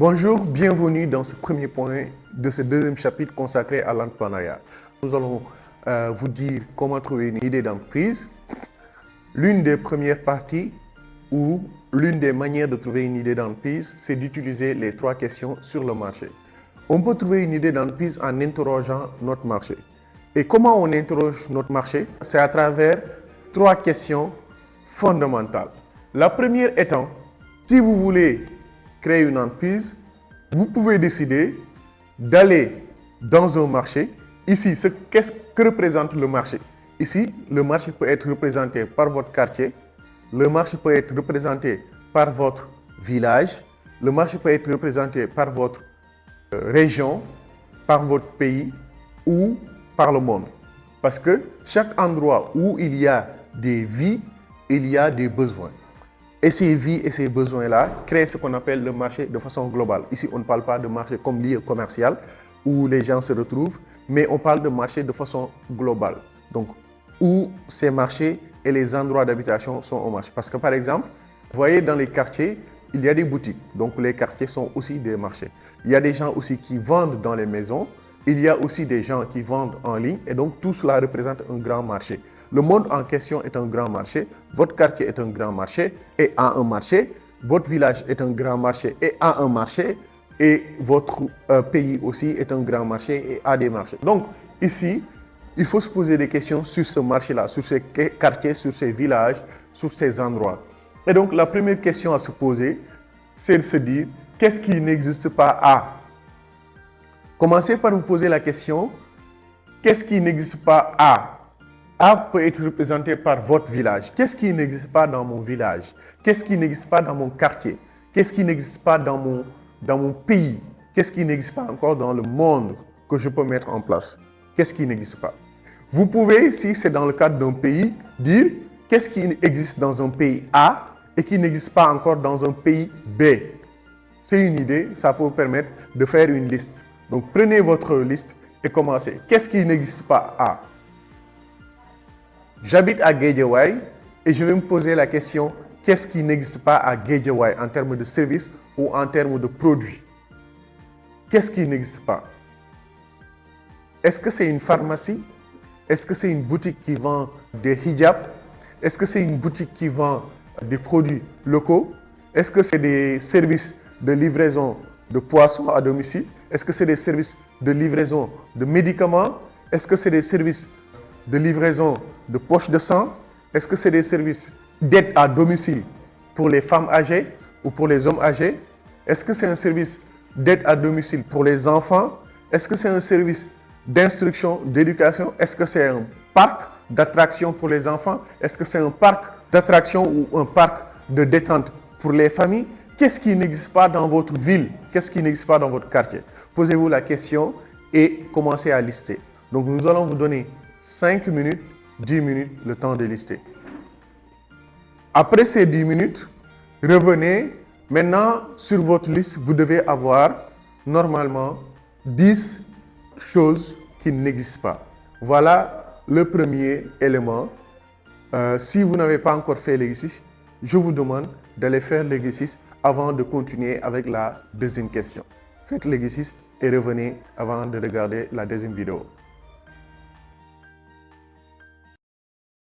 Bonjour, bienvenue dans ce premier point de ce deuxième chapitre consacré à l'entrepreneuriat. Nous allons vous dire comment trouver une idée d'entreprise. L'une des premières parties ou l'une des manières de trouver une idée d'entreprise, c'est d'utiliser les 3 questions sur le marché. On peut trouver une idée d'entreprise en interrogeant notre marché. Et comment on interroge notre marché? C'est à travers 3 questions fondamentales. La première étant, si vous voulez créer une entreprise, vous pouvez décider d'aller dans un marché. Ici, qu'est-ce que représente le marché? Ici, le marché peut être représenté par votre quartier, le marché peut être représenté par votre village, le marché peut être représenté par votre région, par votre pays ou par le monde. Parce que chaque endroit où il y a des vies, il y a des besoins. Et ces vies et ces besoins-là créent ce qu'on appelle le marché de façon globale. Ici, on ne parle pas de marché comme lieu commercial où les gens se retrouvent, mais on parle de marché de façon globale. Donc, où ces marchés et les endroits d'habitation sont au marché. Parce que par exemple, vous voyez dans les quartiers, il y a des boutiques. Donc, les quartiers sont aussi des marchés. Il y a des gens aussi qui vendent dans les maisons. Il y a aussi des gens qui vendent en ligne. Et donc, tout cela représente un grand marché. Le monde en question est un grand marché, votre quartier est un grand marché et a un marché, votre village est un grand marché et a un marché, et votre pays aussi est un grand marché et a des marchés. Donc ici, il faut se poser des questions sur ce marché-là, sur ces quartiers, sur ces villages, sur ces endroits. Et donc la première question à se poser, c'est de se dire, qu'est-ce qui n'existe pas à? Commencez par vous poser la question, qu'est-ce qui n'existe pas à? A peut être représenté par votre village. Qu'est-ce qui n'existe pas dans mon village? Qu'est-ce qui n'existe pas dans mon quartier? Qu'est-ce qui n'existe pas dans mon pays? Qu'est-ce qui n'existe pas encore dans le monde que je peux mettre en place? Qu'est-ce qui n'existe pas? Vous pouvez, si c'est dans le cadre d'un pays, dire qu'est-ce qui existe dans un pays A et qui n'existe pas encore dans un pays B. C'est une idée, ça va vous permettre de faire une liste. Donc prenez votre liste et commencez. Qu'est-ce qui n'existe pas à? J'habite à Guédiawaye et je vais me poser la question, qu'est-ce qui n'existe pas à Guédiawaye en termes de services ou en termes de produits? Qu'est-ce qui n'existe pas? Est-ce que c'est une pharmacie? Est-ce que c'est une boutique qui vend des hijabs? Est-ce que c'est une boutique qui vend des produits locaux? Est-ce que c'est des services de livraison de poissons à domicile? Est-ce que c'est des services de livraison de médicaments? Est-ce que c'est des services de livraison de poches de sang? Est-ce que c'est des services d'aide à domicile pour les femmes âgées ou pour les hommes âgés? Est-ce que c'est un service d'aide à domicile pour les enfants? Est-ce que c'est un service d'instruction, d'éducation? Est-ce que c'est un parc d'attractions pour les enfants? Est-ce que c'est un parc d'attractions ou un parc de détente pour les familles? Qu'est-ce qui n'existe pas dans votre ville? Qu'est-ce qui n'existe pas dans votre quartier? Posez-vous la question et commencez à lister. Donc nous allons vous donner 5 minutes, 10 minutes, le temps de lister. Après ces 10 minutes, revenez. Maintenant, sur votre liste, vous devez avoir normalement 10 choses qui n'existent pas. Voilà le premier élément. Si vous n'avez pas encore fait l'exercice, je vous demande d'aller faire l'exercice avant de continuer avec la deuxième question. Faites l'exercice et revenez avant de regarder la deuxième vidéo.